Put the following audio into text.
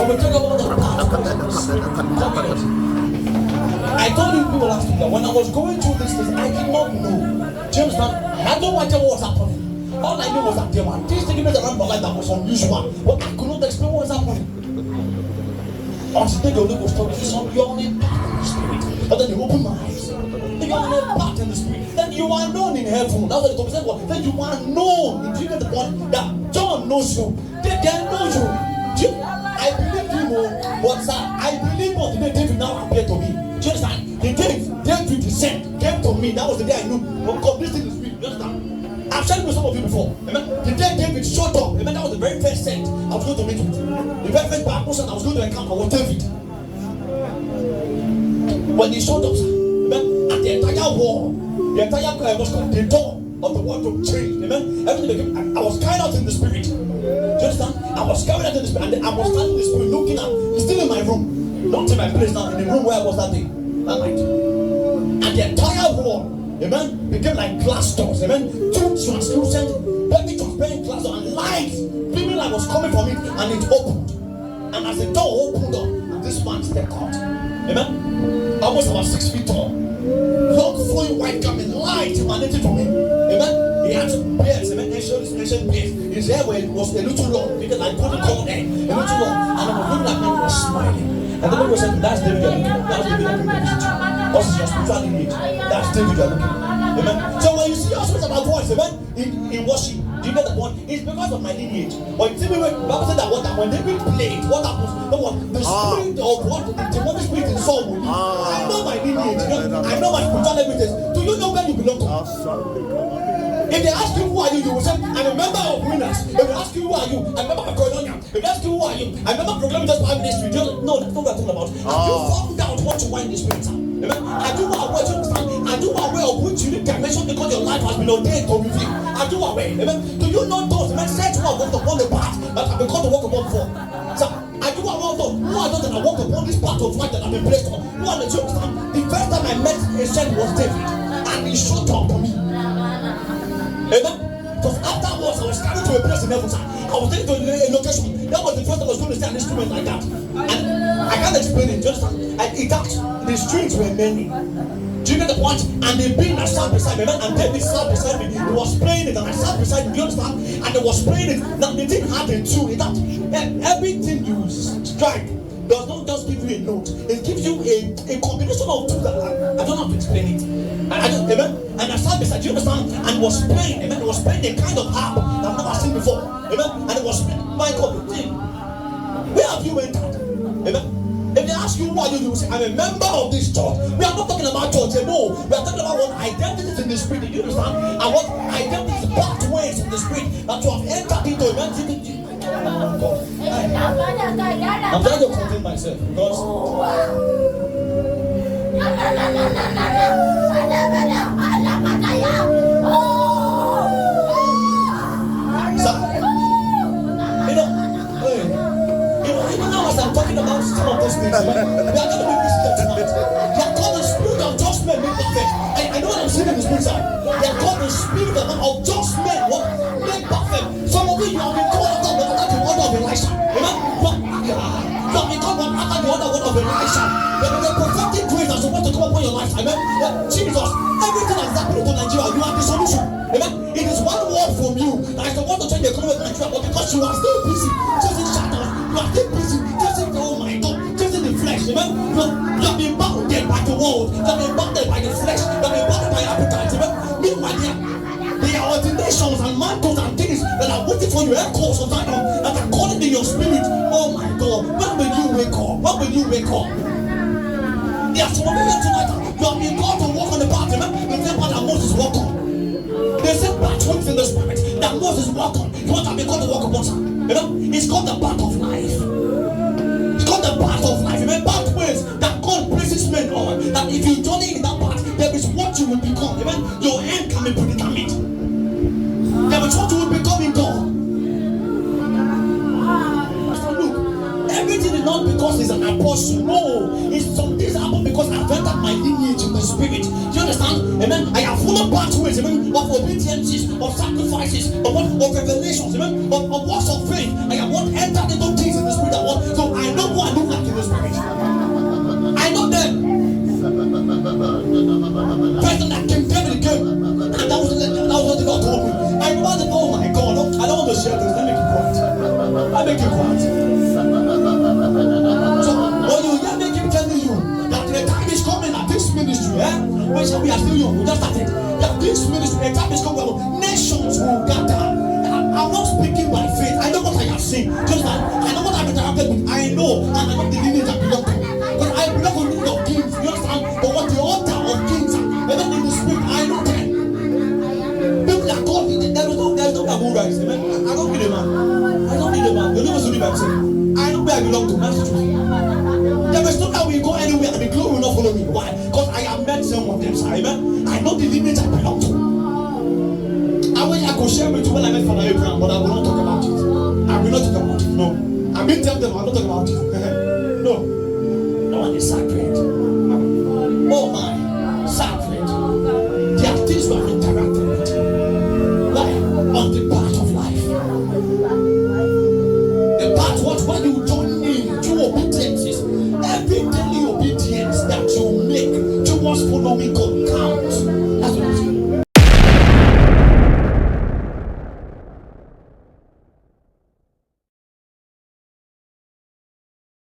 will talk about the pathways. I told you people last week that when I was going through this, I did not know. James, I had no idea what was happening. All I knew was that there were things taking place around my life that was unusual. But I could not explain what was happening. Until the Holy Ghost told me, you're on a path in the spirit. But then you open my eyes. Then you're on a path in the spirit. Then you are known in heaven. That's what the Bible said. Then you are known. If you get the point that John knows you, they know you. I believe you, but sir, I believe what the day David now appeared to me. Do you understand? The day David descent came to me. That was the day I knew. God, this thing is real. Do you understand? I've shared with some of you before. Amen. The day David showed up, amen, that was the very first saint I was going to meet with. The very first person I was going to encounter was David. When he showed up, amen, and the entire wall, the entire was called the door of the wardrobe changed. Amen. Everything became, I was carried out in the spirit. Do you understand? I was carried out in the spirit, and I was standing in the spirit looking at, still in my room, not in my place now, in the room where I was that day, that night. And the entire wall, amen, became like glass doors, amen, two translucent, very transparent glass doors, and light, feeling like was coming from it, and it opened. And as the door opened up, this man stepped out, amen, almost about 6 feet tall, long flowing white garment, light emanated from him, amen. He had some beards, amen, ancient beards. His hair was a little long, because like golden colored hair, a little long, and it was looking like man was smiling. And the Bible said, that's David you're looking at. That's David you're looking at. What is your spiritual lineage? That's David you're looking at. Amen. So when you see us with our voice, amen, in worship, do you get the point? It's because of my lineage. When you see me, the Bible said that when David played, what happens? The spirit of what? The demonic spirit in Saul will be. I know my lineage. I know my spiritual evidence. Do you know where you belong to? If they ask you who are you, you will say, I'm a member of Winners. If they ask you who are you, I'm a member of Colonia. If they ask you who are you, I'm a member of Proclaiming Just Bible Ministry. No, that's not what I'm talking about. Have you found out what you want in the spirit? Amen. Are you aware? Do you understand? Are you aware of which unique dimension because your life has been ordained to reveal? Are you aware? Amen. Do you know those? Amen. Set who have walked upon the path that have been called to walk upon before. So, are you aware of those? Who are those that have walked upon this path of life that have been placed on? Who are the? Do you understand? The first time I met a saint was David, and he showed up to me. Amen. Because afterwards, I was carried to a place in heaven. I was taken to a location. That was the first time I was going to see an instrument like that. And I can't explain it. Just the strings were many. Do you get the point? And the being that sat beside me, and David sat beside me. He was playing it, and I sat beside him. Do you understand? And he was playing it. Now the thing had a tune. Everything you strike does not just give you a note. It gives you a combination of two that I don't have to explain it. Amen. And I sat beside, do you understand? And was playing, amen. It was playing a kind of harp that I've never seen before. Amen. And it was playing, my God, where have you entered? Amen. If they ask you who are you, you will say, I'm a member of this church. We are not talking about church, no. We are talking about what identity is in the spirit. Do you understand? And what identity is pathways in the spirit that you have entered into. Amen. God. I'm trying to contain myself because even now as I'm talking about some of those things, we are going to be visited tonight. They are called the spirit of just men made perfect. I know what I'm saying in the spirit side. They are called the spirit of just men made perfect. Some of you have been called after the order of Elisha. Amen. You have been called after the order of Elisha. There is a prophetic grace that's supposed to come upon your life. Amen. Jesus, everything that's happening to Nigeria, you are the solution. Amen. It is one word from you that is the one to change the economy of Nigeria, but because you are still busy chasing shadows, you are still busy chasing the, oh my God, chasing the flesh. Amen. You have been bounded by the world. You have been bounded by the flesh. You have been bounded by appetites. Amen. Meanwhile, there are ordinations and mantles and things that are waiting for you, echoes of Zion, that are calling in your spirit. Oh my God, when will you wake up? When will you wake up? There are some of you tonight. You have been called to walk on the path. Amen. The same path that Moses walked on. The same pathways in the spirit that Moses walked on. You want to be called to walk upon, sir. You know, it's called the path of life. It's called the path of life. Amen. Pathways that God places men on. That if you journey in that path, there is what you will become. Amen. Your end can be predetermined. There is what you will become in God. So look, everything is not because he's an apostle. No, it's some things happen because I've entered my lineage in the spirit. Do you understand? Amen. I have followed pathways, amen, of obediences, of sacrifices, of revelations, amen, of works of faith. I have entered into things in the spirit. So I know attracted with, I know, and I'm not the lineage I belong to. Because I belong to the lineage of kings, you understand? But what the altar of kings are, even in the spirit, I know them. People are called, there is no taboo rights. Amen. I don't need a man. I don't need a man. The Lord will do by himself. I know where I belong to. That's the truth. There is no that we go anywhere and the glory will not follow me. Why? Because I have met some of them. Amen. I know the lineage I belong to. I wish I could share with you when I met Father Abraham, but I will not talk about it. I will not talk about it. No. I mean, tell them I will not talk about it. No. No one is sacred.